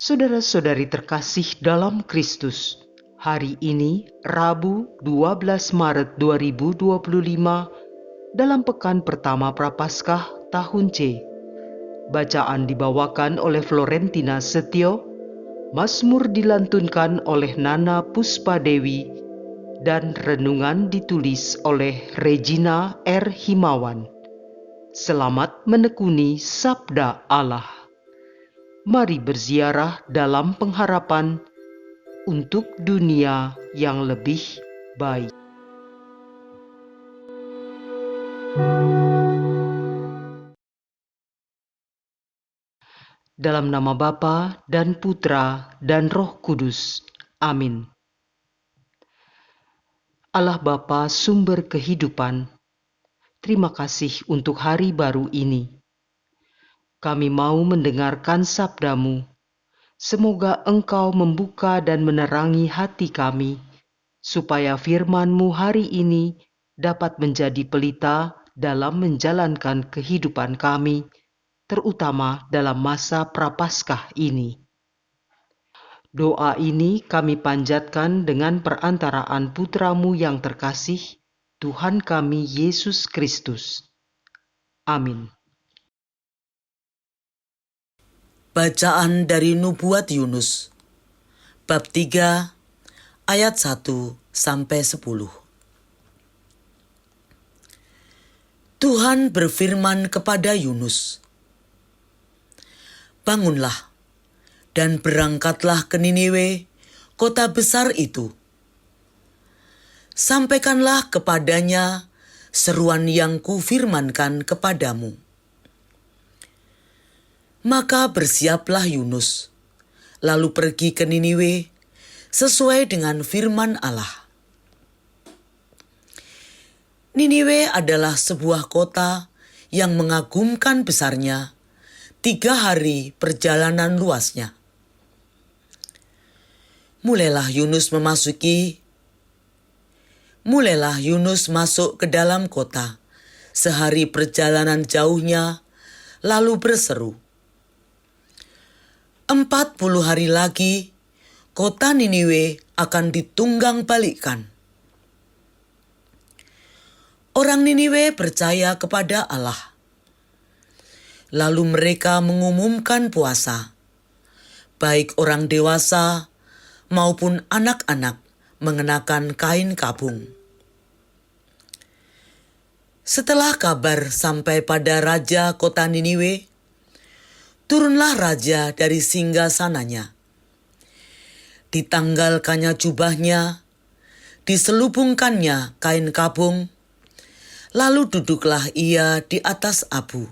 Saudara-saudari terkasih dalam Kristus, hari ini Rabu 12 Maret 2025 dalam pekan pertama Prapaskah tahun C. Bacaan dibawakan oleh Florentina Setio, Mazmur dilantunkan oleh Nana Puspadewi, dan renungan ditulis oleh Regina R. Himawan. Selamat menekuni Sabda Allah. Mari berziarah dalam pengharapan untuk dunia yang lebih baik. Dalam nama Bapa dan Putra dan Roh Kudus. Amin. Allah Bapa sumber kehidupan, terima kasih untuk hari baru ini. Kami mau mendengarkan sabda-Mu. Semoga Engkau membuka dan menerangi hati kami, supaya firman-Mu hari ini dapat menjadi pelita dalam menjalankan kehidupan kami, terutama dalam masa Prapaskah ini. Doa ini kami panjatkan dengan perantaraan Putra-Mu yang terkasih, Tuhan kami Yesus Kristus. Amin. Bacaan dari Nubuat Yunus, bab 3, ayat 1-10. Tuhan berfirman kepada Yunus, "Bangunlah dan berangkatlah ke Niniwe, kota besar itu. Sampaikanlah kepadanya seruan yang kufirmankan kepadamu." Maka bersiaplah Yunus, lalu pergi ke Niniwe sesuai dengan firman Allah. Niniwe adalah sebuah kota yang mengagumkan besarnya, 3 hari perjalanan luasnya. Mulailah Yunus masuk ke dalam kota, sehari perjalanan jauhnya, lalu berseru, 40 hari lagi, kota Niniwe akan ditunggang balikkan. Orang Niniwe percaya kepada Allah. Lalu mereka mengumumkan puasa. Baik orang dewasa maupun anak-anak mengenakan kain kabung. Setelah kabar sampai pada raja kota Niniwe, turunlah raja dari singgasananya. Ditanggalkannya jubahnya, diselubungkannya kain kabung, lalu duduklah ia di atas abu.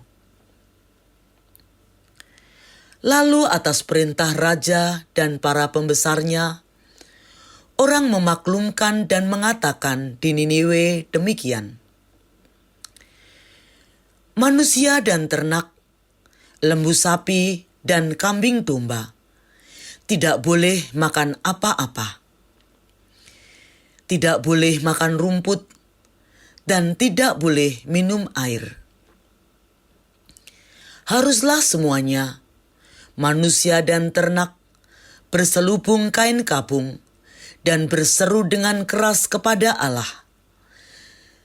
Lalu atas perintah raja dan para pembesarnya, orang memaklumkan dan mengatakan di Niniwe demikian, manusia dan ternak, lembu sapi dan kambing domba tidak boleh makan apa-apa. Tidak boleh makan rumput dan tidak boleh minum air. Haruslah semuanya, manusia dan ternak, berselubung kain kabung dan berseru dengan keras kepada Allah.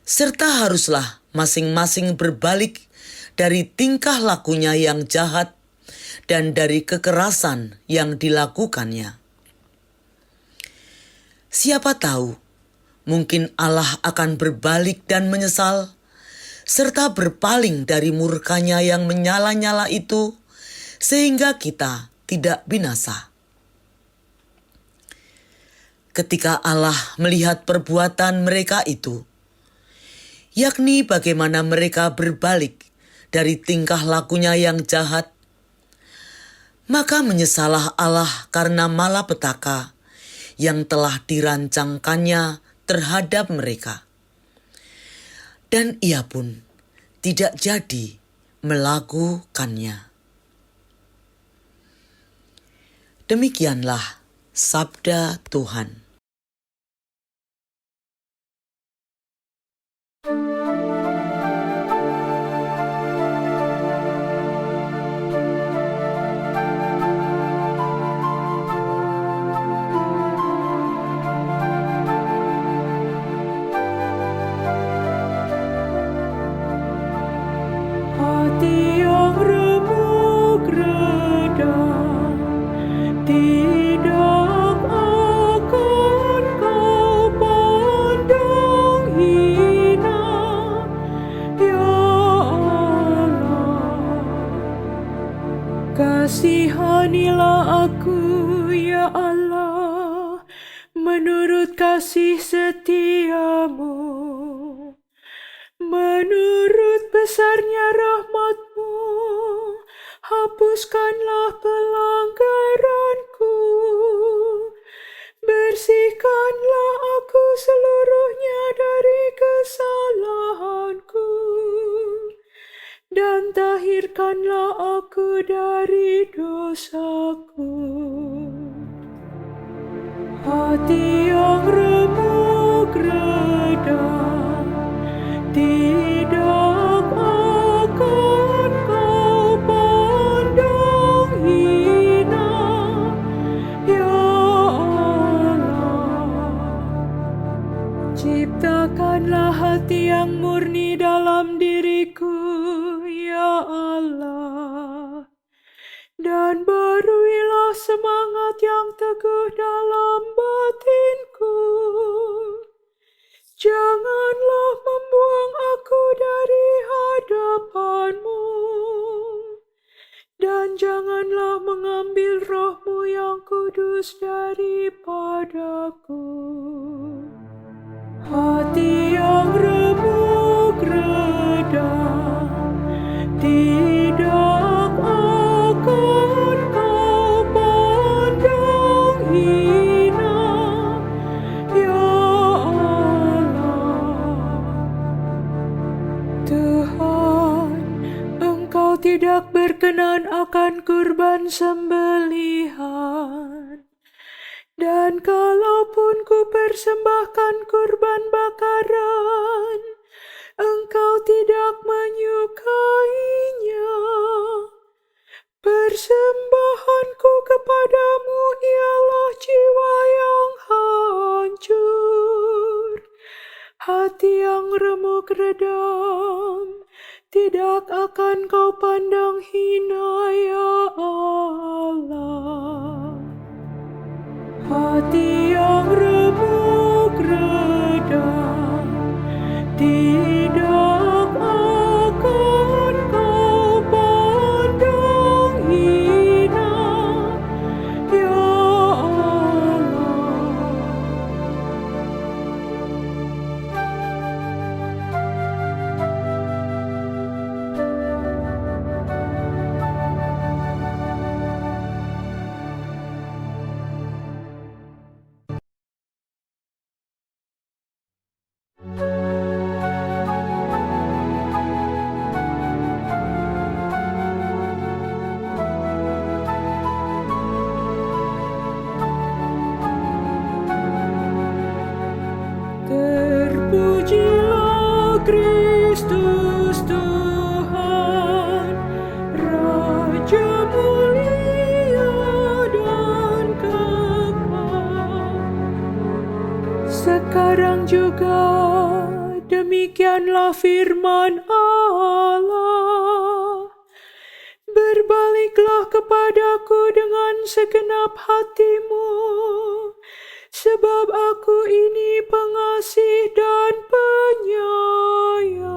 Serta haruslah masing-masing berbalik dari tingkah lakunya yang jahat dan dari kekerasan yang dilakukannya. Siapa tahu, mungkin Allah akan berbalik dan menyesal, serta berpaling dari murkanya yang menyala-nyala itu, sehingga kita tidak binasa. Ketika Allah melihat perbuatan mereka itu, yakni bagaimana mereka berbalik dari tingkah lakunya yang jahat, maka menyesalah Allah karena malapetaka yang telah dirancangkannya terhadap mereka. Dan ia pun tidak jadi melakukannya. Demikianlah sabda Tuhan. hati yang remuk reda, tidak akan kau pandang hina, ya Allah. Kasihanilah aku, ya Allah, menurut kasih setiamu, menurut besarnya rahmat-Mu, hapuskanlah pelanggaranku, bersihkanlah aku seluruhnya dari kesalahanku, dan tahirkanlah aku dari dosaku. Hati yang remuk reda, tidak akan kau pandang hina, ya Allah. Ciptakanlah hati yang murni dalam diriku, ya Allah, dan baruilah semangat yang teguh dalam batinku. Janganlah membuang aku dari hadapan-Mu, dan janganlah mengambil roh-Mu yang kudus daripadaku. Hati yang remuk reda, tidak akan kau pandang hina, ya Allah. Tuhan, Engkau tidak berkenan akan kurban sembelihan, dan kalaupun ku persembahkan kurban bakaran, Engkau tidak menyukainya. Persembahanku kepadamu ialah jiwa yang hancur, hati yang remuk redam, tidak akan kau pandang hina, ya Allah. Hati yang remuk reda, tidak akan kau pandang hina, ya Allah. Terpujilah Kristus Tuhan, Raja mulia dan kekal. Sekarang juga demikianlah firman Allah. Berbaliklah kepadaku dengan segenap hatimu, sebab aku ini pengasih dan penyayang.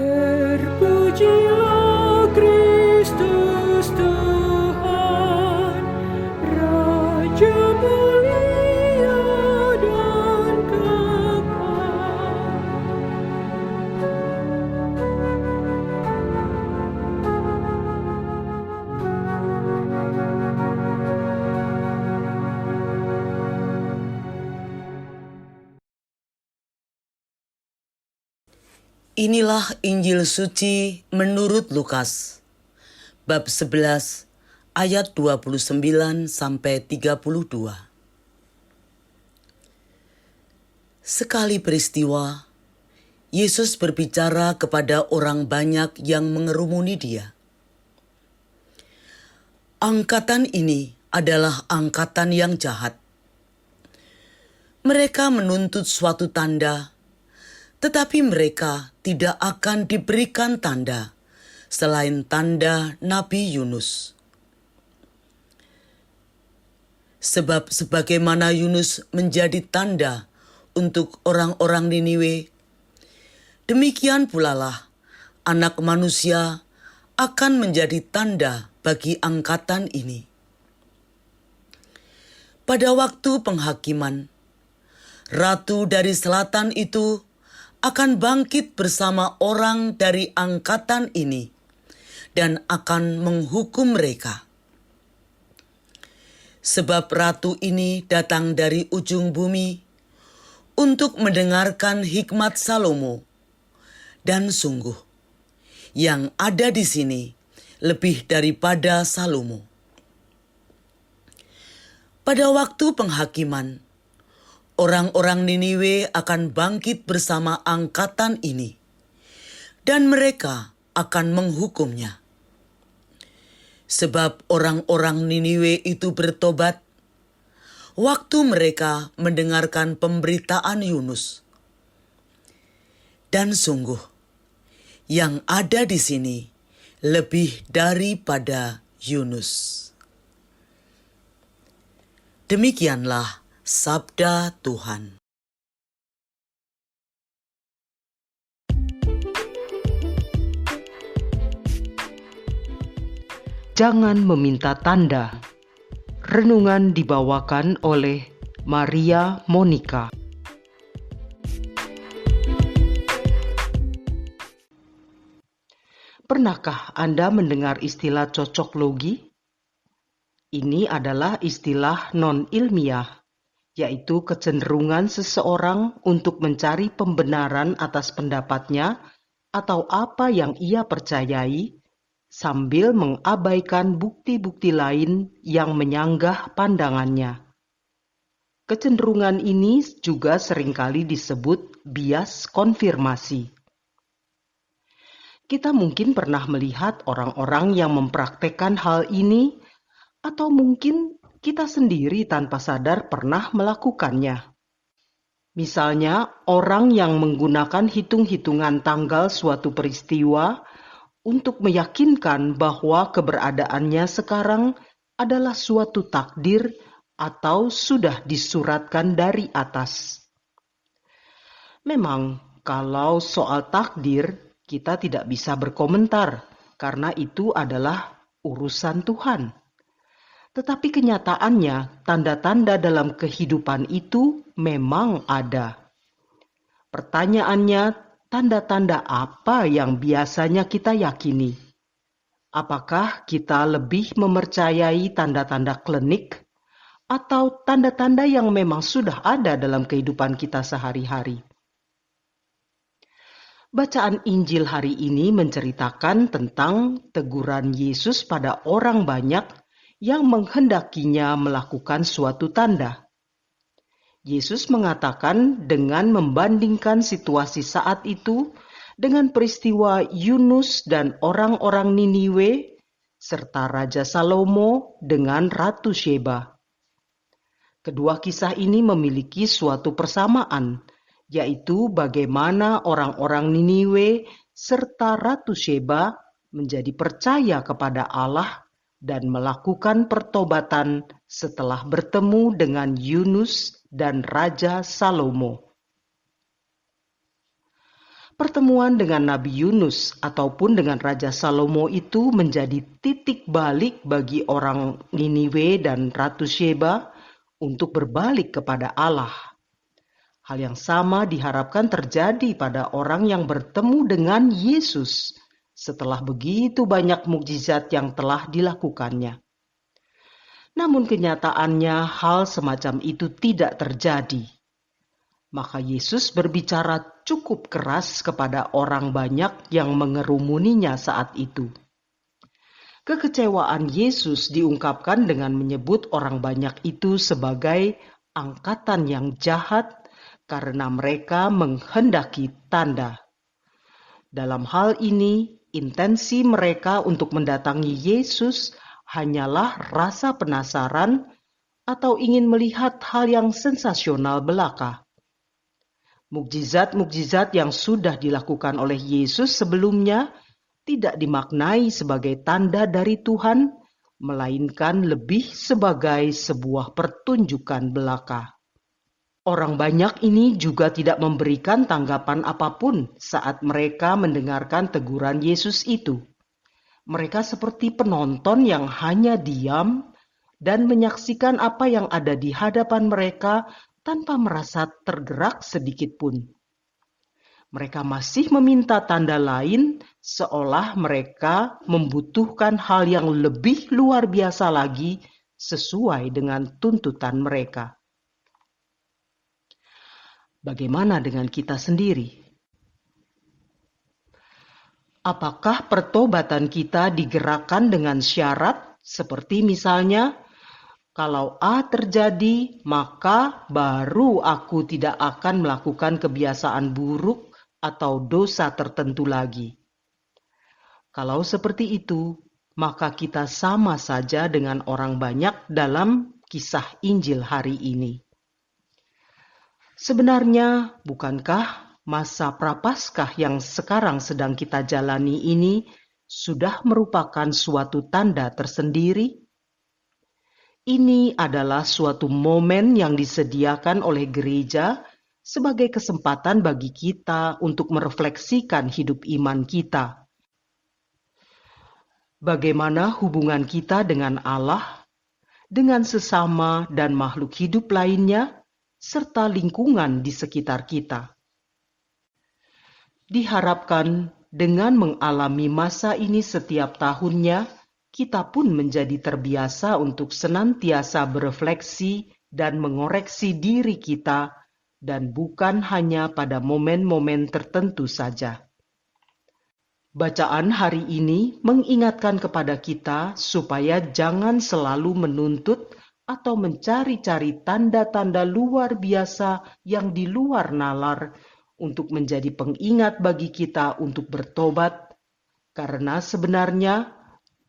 Terpujilah Kristus Tuhan, Raja mulia dan kekal. Inilah Injil suci menurut Lukas, bab 11 ayat 29 sampai 32. Sekali peristiwa, Yesus berbicara kepada orang banyak yang mengerumuni Dia. Angkatan ini adalah angkatan yang jahat. Mereka menuntut suatu tanda, Tetapi mereka tidak akan diberikan tanda selain tanda Nabi Yunus. Sebab sebagaimana Yunus menjadi tanda untuk orang-orang Niniwe, demikian pula lah Anak Manusia akan menjadi tanda bagi angkatan ini. Pada waktu penghakiman, Ratu dari Selatan itu akan bangkit bersama orang dari angkatan ini dan akan menghukum mereka. Sebab ratu ini datang dari ujung bumi untuk mendengarkan hikmat Salomo. Dan sungguh, yang ada di sini lebih daripada Salomo. Pada waktu penghakiman, orang-orang Niniwe akan bangkit bersama angkatan ini, dan mereka akan menghukumnya. Sebab orang-orang Niniwe itu bertobat waktu mereka mendengarkan pemberitaan Yunus. Dan sungguh, yang ada di sini lebih daripada Yunus. Demikianlah sabda Tuhan. Jangan meminta tanda. Renungan dibawakan oleh Maria Monica. Pernahkah Anda mendengar istilah cocok logi? Ini adalah istilah non-ilmiah, yaitu kecenderungan seseorang untuk mencari pembenaran atas pendapatnya atau apa yang ia percayai, sambil mengabaikan bukti-bukti lain yang menyanggah pandangannya. Kecenderungan ini juga seringkali disebut bias konfirmasi. Kita mungkin pernah melihat orang-orang yang mempraktekkan hal ini, atau mungkin kita sendiri tanpa sadar pernah melakukannya. Misalnya, orang yang menggunakan hitung-hitungan tanggal suatu peristiwa untuk meyakinkan bahwa keberadaannya sekarang adalah suatu takdir atau sudah disuratkan dari atas. Memang, kalau soal takdir, kita tidak bisa berkomentar karena itu adalah urusan Tuhan. Tetapi kenyataannya, tanda-tanda dalam kehidupan itu memang ada. Pertanyaannya, tanda-tanda apa yang biasanya kita yakini? Apakah kita lebih mempercayai tanda-tanda klinik atau tanda-tanda yang memang sudah ada dalam kehidupan kita sehari-hari? Bacaan Injil hari ini menceritakan tentang teguran Yesus pada orang banyak yang menghendakinya melakukan suatu tanda. Yesus mengatakan dengan membandingkan situasi saat itu dengan peristiwa Yunus dan orang-orang Niniwe serta Raja Salomo dengan Ratu Sheba. Kedua kisah ini memiliki suatu persamaan, yaitu bagaimana orang-orang Niniwe serta Ratu Sheba menjadi percaya kepada Allah dan melakukan pertobatan setelah bertemu dengan Yunus dan Raja Salomo. Pertemuan dengan Nabi Yunus ataupun dengan Raja Salomo itu menjadi titik balik bagi orang Niniwe dan Ratu Sheba untuk berbalik kepada Allah. Hal yang sama diharapkan terjadi pada orang yang bertemu dengan Yesus setelah begitu banyak mukjizat yang telah dilakukannya. Namun kenyataannya hal semacam itu tidak terjadi. Maka Yesus berbicara cukup keras kepada orang banyak yang mengerumuninya saat itu. Kekecewaan Yesus diungkapkan dengan menyebut orang banyak itu sebagai angkatan yang jahat karena mereka menghendaki tanda. Dalam hal ini, intensi mereka untuk mendatangi Yesus hanyalah rasa penasaran atau ingin melihat hal yang sensasional belaka. Mukjizat-mukjizat yang sudah dilakukan oleh Yesus sebelumnya tidak dimaknai sebagai tanda dari Tuhan, melainkan lebih sebagai sebuah pertunjukan belaka. Orang banyak ini juga tidak memberikan tanggapan apapun saat mereka mendengarkan teguran Yesus itu. Mereka seperti penonton yang hanya diam dan menyaksikan apa yang ada di hadapan mereka tanpa merasa tergerak sedikit pun. Mereka masih meminta tanda lain, seolah mereka membutuhkan hal yang lebih luar biasa lagi sesuai dengan tuntutan mereka. Bagaimana dengan kita sendiri? Apakah pertobatan kita digerakkan dengan syarat seperti misalnya, kalau A terjadi, maka baru aku tidak akan melakukan kebiasaan buruk atau dosa tertentu lagi. Kalau seperti itu, maka kita sama saja dengan orang banyak dalam kisah Injil hari ini. Sebenarnya, bukankah masa Prapaskah yang sekarang sedang kita jalani ini sudah merupakan suatu tanda tersendiri? Ini adalah suatu momen yang disediakan oleh gereja sebagai kesempatan bagi kita untuk merefleksikan hidup iman kita. Bagaimana hubungan kita dengan Allah, dengan sesama dan makhluk hidup lainnya, serta lingkungan di sekitar kita. Diharapkan dengan mengalami masa ini setiap tahunnya, kita pun menjadi terbiasa untuk senantiasa berefleksi dan mengoreksi diri kita, dan bukan hanya pada momen-momen tertentu saja. Bacaan hari ini mengingatkan kepada kita supaya jangan selalu menuntut atau mencari-cari tanda-tanda luar biasa yang di luar nalar untuk menjadi pengingat bagi kita untuk bertobat, karena sebenarnya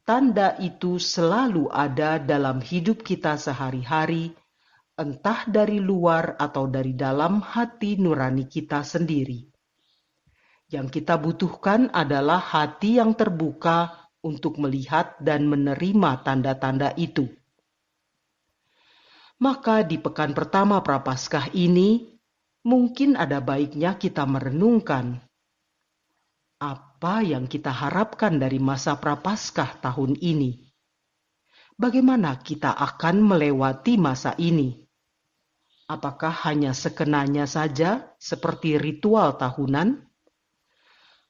tanda itu selalu ada dalam hidup kita sehari-hari, entah dari luar atau dari dalam hati nurani kita sendiri. Yang kita butuhkan adalah hati yang terbuka untuk melihat dan menerima tanda-tanda itu. Maka di pekan pertama Prapaskah ini, mungkin ada baiknya kita merenungkan apa yang kita harapkan dari masa Prapaskah tahun ini. Bagaimana kita akan melewati masa ini? Apakah hanya sekenanya saja seperti ritual tahunan?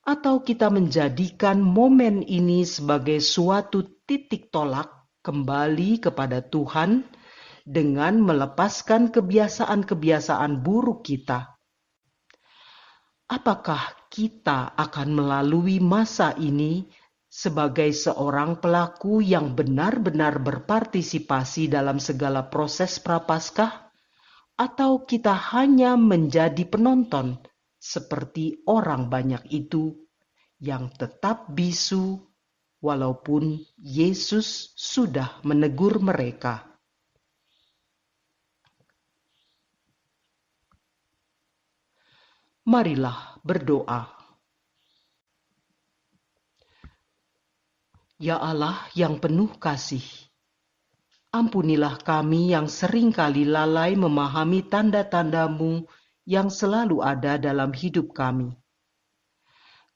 Atau kita menjadikan momen ini sebagai suatu titik tolak kembali kepada Tuhan dengan melepaskan kebiasaan-kebiasaan buruk kita? Apakah kita akan melalui masa ini sebagai seorang pelaku yang benar-benar berpartisipasi dalam segala proses Prapaskah, atau kita hanya menjadi penonton seperti orang banyak itu yang tetap bisu walaupun Yesus sudah menegur mereka? Marilah berdoa. Ya Allah yang penuh kasih, ampunilah kami yang seringkali lalai memahami tanda-tanda-Mu yang selalu ada dalam hidup kami.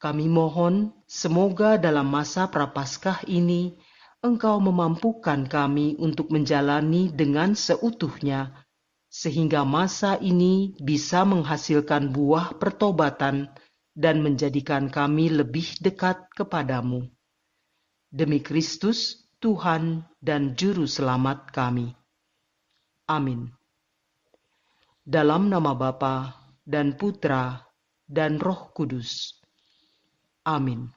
Kami mohon semoga dalam masa Prapaskah ini Engkau memampukan kami untuk menjalani dengan seutuhnya, sehingga masa ini bisa menghasilkan buah pertobatan dan menjadikan kami lebih dekat kepadamu. Demi Kristus, Tuhan dan Juru Selamat kami. Amin. Dalam nama Bapa dan Putra dan Roh Kudus. Amin.